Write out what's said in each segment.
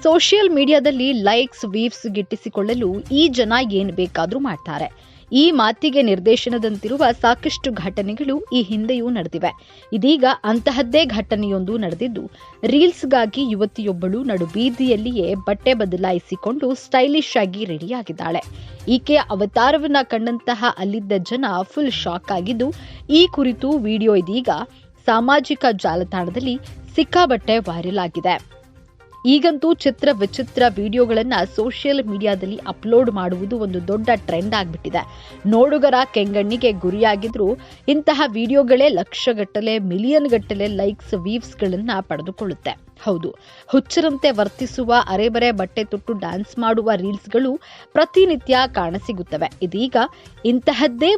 Social ಮೀಡಿಯಾದಲ್ಲಿ likes views ಗಿಟ್ಟಿಸಿಕೊಳ್ಳಲು ಈ ಜನ ಏನು ಬೇಕಾದರೂ ಮಾಡ್ತಾರೆ. ಈ ಮಾತಿಗೆ ನಿರ್ದೇಶನದಂತಿರುವ ಸಾಕಷ್ಟು ಘಟನೆಗಳು ಈ ಹಿಂದೆಯೂ ನಡೆದಿವೆ. ಇದೀಗ ಅಂತಹದ್ದೇ ಘಟನೆಯೊಂದು ನಡೆದಿದ್ದು, ರೀಲ್ಸ್ಗಾಗಿ ಯುವತಿಯೊಬ್ಬಳು ನಡುಬೀದಿಯಲ್ಲಿಯೇ ಬಟ್ಟೆ ಬದಲಾಯಿಸಿಕೊಂಡು ಸ್ಟೈಲಿಶ್ ಆಗಿ ರೆಡಿಯಾಗಿದ್ದಾಳೆ. ಈಕೆಯ ಅವತಾರವನ್ನ ಕಂಡಂತಹ ಅಲ್ಲಿದ್ದ ಜನ ಫುಲ್ ಶಾಕ್ ಆಗಿದ್ದು, ಈ ಕುರಿತು ವಿಡಿಯೋ ಇದೀಗ ಸಾಮಾಜಿಕ ಜಾಲತಾಣದಲ್ಲಿ ಸಿಕ್ಕಾಬಟ್ಟೆ ವೈರಲ್ ಆಗಿದೆ. ಈಗಂತೂ ಚಿತ್ರ ವಿಚಿತ್ರ ವಿಡಿಯೋಗಳನ್ನ ಸೋಷಿಯಲ್ ಮೀಡಿಯಾದಲ್ಲಿ ಅಪ್ಲೋಡ್ ಮಾಡುವುದು ಒಂದು ದೊಡ್ಡ ಟ್ರೆಂಡ್ ಆಗಿಬಿಟ್ಟಿದೆ. ನೋಡುಗರ ಕೆಂಗಣ್ಣಿಗೆ ಗುರಿಯಾಗಿದ್ರು ಇಂತಹ ವಿಡಿಯೋಗಳೇ ಲಕ್ಷಗಟ್ಟಲೆ ಮಿಲಿಯನ್ ಗಟ್ಟಲೆ ಲೈಕ್ಸ್ ವೀವ್ಸ್ಗಳನ್ನ ಪಡೆದುಕೊಳ್ಳುತ್ತೆ. ಹೌದು, ಹುಚ್ಚರಂತೆ ವರ್ತಿಸುವ ಅರೆಬರೆ ಬಟ್ಟೆ ತೊಟ್ಟು ಡ್ಯಾನ್ಸ್ ಮಾಡುವ ರೀಲ್ಸ್ಗಳು ಪ್ರತಿನಿತ್ಯ ಕಾಣಸಿಗುತ್ತವೆ. ಇದೀಗ ಇಂತಹದ್ದೇ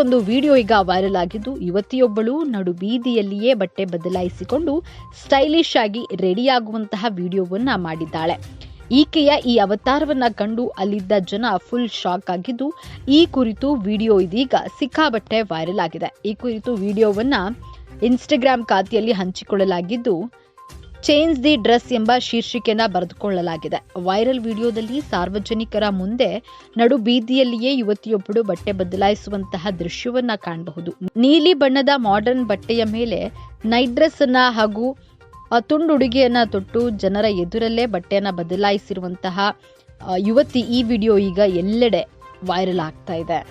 ಒಂದು ವಿಡಿಯೋ ಈಗ ವೈರಲ್ ಆಗಿದ್ದು, ಯುವತಿಯೊಬ್ಬಳು ನಡು ಬೀದಿಯಲ್ಲಿಯೇ ಬಟ್ಟೆ ಬದಲಾಯಿಸಿಕೊಂಡು ಸ್ಟೈಲಿಶ್ ಆಗಿ ರೆಡಿಯಾಗುವಂತಹ ವಿಡಿಯೋವನ್ನ ಮಾಡಿದ್ದಾಳೆ. ಈಕೆಯ ಈ ಅವತಾರವನ್ನ ಕಂಡು ಅಲ್ಲಿದ್ದ ಜನ ಫುಲ್ ಶಾಕ್ ಆಗಿದ್ದು, ಈ ಕುರಿತು ವಿಡಿಯೋ ಇದೀಗ ಸಿಕ್ಕಾಬಟ್ಟೆ ವೈರಲ್ ಆಗಿದೆ. ಈ ಕುರಿತು ವಿಡಿಯೋವನ್ನ ಇನ್ಸ್ಟಾಗ್ರಾಮ್ ಖಾತೆಯಲ್ಲಿ ಹಂಚಿಕೊಳ್ಳಲಾಗಿದ್ದು, ಚೇಂಜ್ ದಿ ಡ್ರೆಸ್ ಎಂಬ ಶೀರ್ಷಿಕೆಯನ್ನ ಬರೆದುಕೊಳ್ಳಲಾಗಿದೆ. ವೈರಲ್ ವಿಡಿಯೋದಲ್ಲಿ ಸಾರ್ವಜನಿಕರ ಮುಂದೆ ನಡು ಬೀದಿಯಲ್ಲಿಯೇ ಯುವತಿಯೊಬ್ಬಳು ಬಟ್ಟೆ ಬದಲಾಯಿಸುವಂತಹ ದೃಶ್ಯವನ್ನ ಕಾಣಬಹುದು. ನೀಲಿ ಬಣ್ಣದ ಮಾಡರ್ನ್ ಬಟ್ಟೆಯ ಮೇಲೆ ನೈಟ್ ಡ್ರೆಸ್ ಅನ್ನ ಹಾಗೂ ತುಂಡುಡುಗೆಯನ್ನ ತೊಟ್ಟು ಜನರ ಎದುರಲ್ಲೇ ಬಟ್ಟೆಯನ್ನ ಬದಲಾಯಿಸಿರುವಂತಹ ಯುವತಿ ಈ ವಿಡಿಯೋ ಈಗ ಎಲ್ಲೆಡೆ ವೈರಲ್ ಆಗ್ತಾ ಇದೆ.